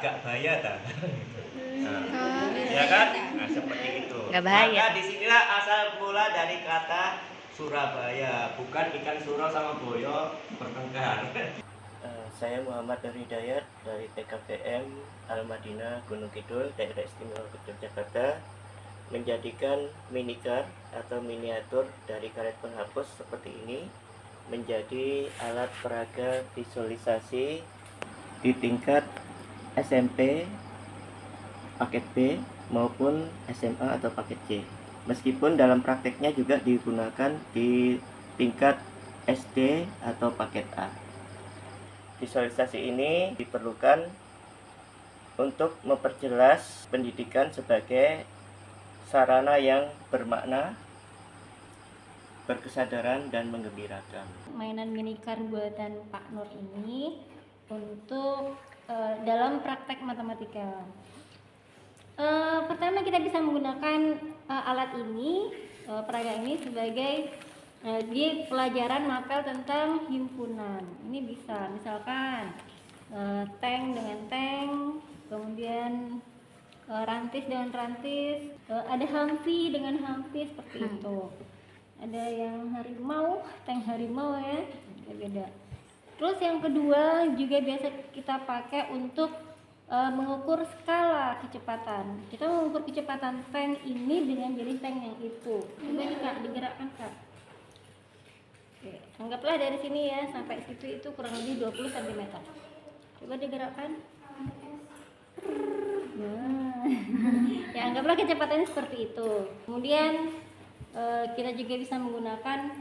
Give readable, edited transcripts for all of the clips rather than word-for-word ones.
Gak bahaya tak? Ya kan? Nah, seperti itu. Gak bahaya. Maka disinilah asal mula dari kata Surabaya, bukan ikan surau sama boyo bertengkar. Saya Muhammad Nur Hidayat dari TKPM Al-Madinah Gunung Kidul, Daerah Istimewa Yogyakarta, menjadikan minicar atau miniatur dari karet penghapus seperti ini menjadi alat peraga visualisasi di tingkat SMP paket B maupun SMA atau paket C. Meskipun dalam prakteknya juga digunakan di tingkat SD atau paket A. Visualisasi ini diperlukan untuk memperjelas pendidikan sebagai sarana yang bermakna, berkesadaran, dan menggembirakan. Mainan minicar buatan Pak Nur ini untuk dalam praktek matematika. Pertama kita bisa menggunakan alat ini, peraga ini sebagai di pelajaran mapel tentang himpunan. Ini bisa misalkan tank dengan tank, kemudian rantis dengan rantis, ada hampi dengan hampi seperti itu. Ada yang harimau, tank harimau ya, beda. Terus yang kedua juga biasa kita pakai untuk mengukur skala kecepatan. Kita mengukur kecepatan tank ini dengan jenis tank yang itu. Coba nih Kak, digerakkan Kak. Oke, anggaplah dari sini ya sampai situ itu kurang lebih 20 cm. Coba digerakkan. Nah, ya anggaplah kecepatannya seperti itu. Kemudian kita juga bisa menggunakan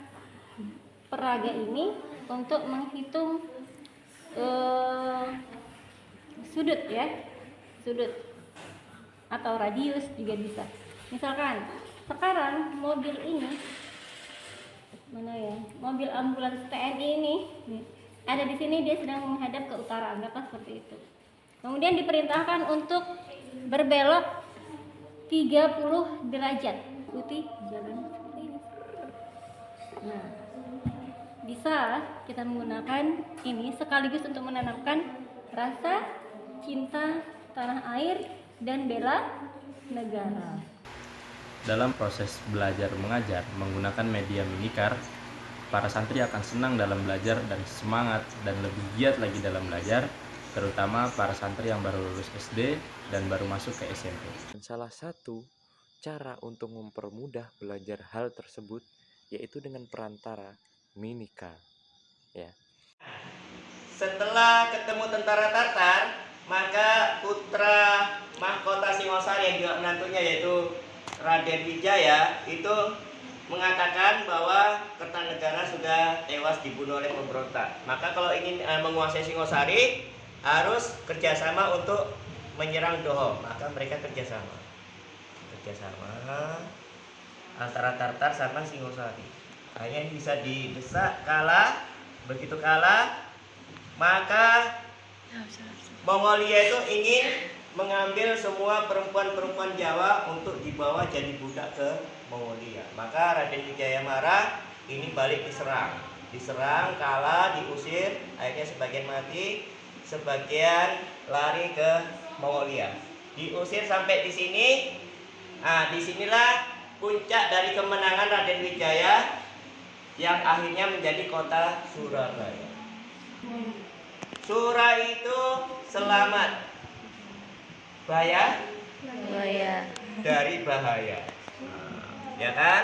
peraga ini untuk menghitung sudut ya, sudut atau radius juga bisa. Misalkan sekarang mobil ini mana ya, mobil ambulans TNI ini ada di sini, dia sedang menghadap ke utara, anggaplah seperti itu. Kemudian diperintahkan untuk berbelok 30 derajat, ikuti jalan seperti ini. Nah, bisa kita menggunakan ini sekaligus untuk menanamkan rasa cinta tanah air dan bela negara. Dalam proses belajar mengajar menggunakan media minicar, para santri akan senang dalam belajar dan semangat dan lebih giat lagi dalam belajar, terutama para santri yang baru lulus SD dan baru masuk ke SMP. Salah satu cara untuk mempermudah belajar hal tersebut yaitu dengan perantara minicar. Ya. Setelah ketemu tentara Tartar, maka putra mahkota Singosari yang juga menantunya yaitu Raden Wijaya itu mengatakan bahwa Kertanegara sudah tewas dibunuh oleh pemberontak. Maka kalau ingin menguasai Singosari harus kerjasama untuk menyerang Dohom. Maka mereka kerjasama antara Tartar sama Singosari. Akhirnya ini bisa didesak, kalah. Begitu kalah, maka Mongolia itu ingin mengambil semua perempuan-perempuan Jawa untuk dibawa jadi budak ke Mongolia. Maka Raden Wijaya marah, ini balik diserang, kalah, diusir, akhirnya sebagian mati, sebagian lari ke Mongolia. Diusir sampai di sini. Nah, disinilah puncak dari kemenangan Raden Wijaya yang akhirnya menjadi kota Surabaya. Sura itu selamat, bahaya dari bahaya. Ya kan?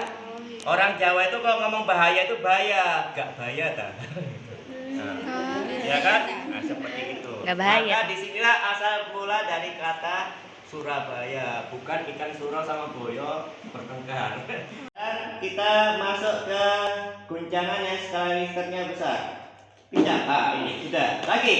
Orang Jawa itu kalau ngomong bahaya itu bahaya, gak bahaya tak? Ya kan? Nah, seperti itu. Gak bahaya. Maka disinilah asal mula dari kata Surabaya, bukan ikan surau sama boyo bertengkar. Dan kita masuk ke guncangan yang skala Richternya besar. Pindah, ini sudah. Lagi.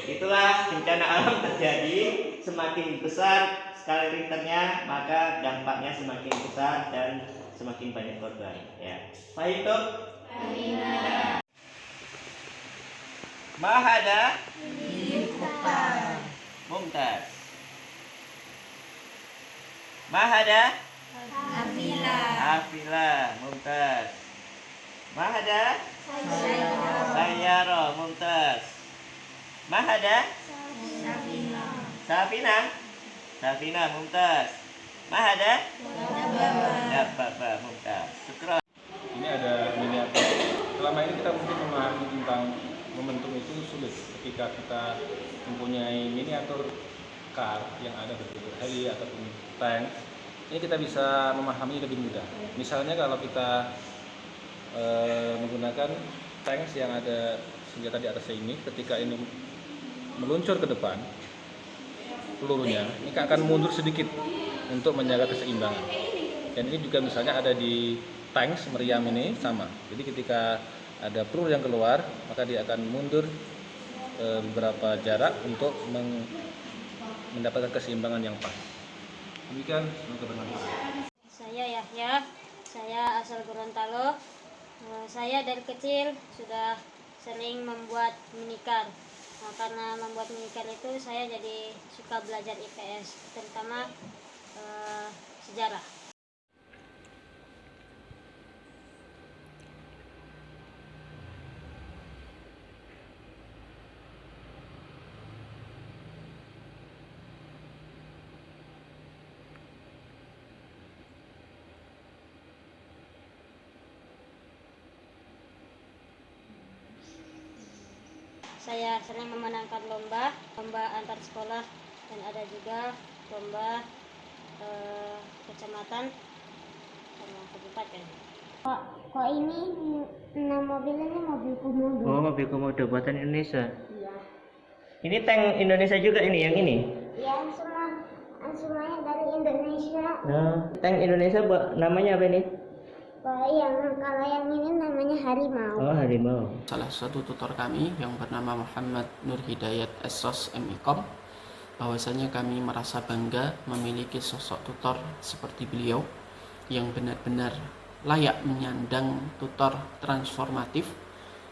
Itulah bencana alam terjadi. Semakin besar skala Richternya, maka dampaknya semakin besar dan semakin banyak korban. Ya. Paham itu? Mahada Mumtaz. Mahada Afila Mumtaz. Mahada Sayyara Mumtaz. Mahada? Safina? Safina, Mumtaz. Mahada? Dababa, Mumtaz. Syukran. Ini ada miniatur. Selama ini kita mungkin memahami tentang momentum itu sulit ketika kita mempunyai miniatur car yang ada berbentuk heli ataupun tank. Ini kita bisa memahami lebih mudah. Misalnya kalau kita menggunakan tanks yang ada senjata di atasnya ini, ketika ini meluncur ke depan, pelurunya ini akan mundur sedikit untuk menjaga keseimbangan. Dan ini juga misalnya ada di tanks meriam ini sama. Jadi ketika ada peluru yang keluar, maka dia akan mundur beberapa jarak untuk mendapatkan keseimbangan yang pas. Demikian, semoga bermanfaat. Saya Yahya, saya asal Gorontalo. Saya dari kecil sudah sering membuat minikar. Nah, karena membuat minikar itu saya jadi suka belajar IPS, terutama sejarah. Saya sering memenangkan lomba antar sekolah, dan ada juga lomba kecamatan sama kabupaten. Kok ini mobil ini mobil komodo? Oh, mobil komodo buatan Indonesia. Iya. Ini tank Indonesia juga ini, yang ini. Ya, semuanya dari Indonesia. Nah, tank Indonesia namanya apa ini? Kalau yang ini namanya harimau. Oh, harimau. Salah satu tutor kami yang bernama Muhammad Nur Hidayat Esos MIKOM, bahwasanya kami merasa bangga memiliki sosok tutor seperti beliau yang benar-benar layak menyandang tutor transformatif.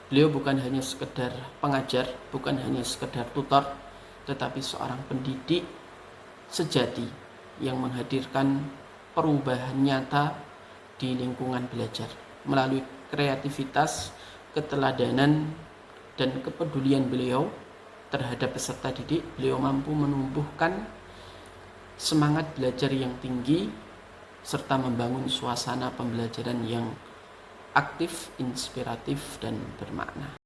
Beliau bukan hanya sekedar pengajar, bukan hanya sekedar tutor, tetapi seorang pendidik sejati yang menghadirkan perubahan nyata di lingkungan belajar. Melalui kreativitas, keteladanan, dan kepedulian beliau terhadap peserta didik, beliau mampu menumbuhkan semangat belajar yang tinggi serta membangun suasana pembelajaran yang aktif, inspiratif, dan bermakna.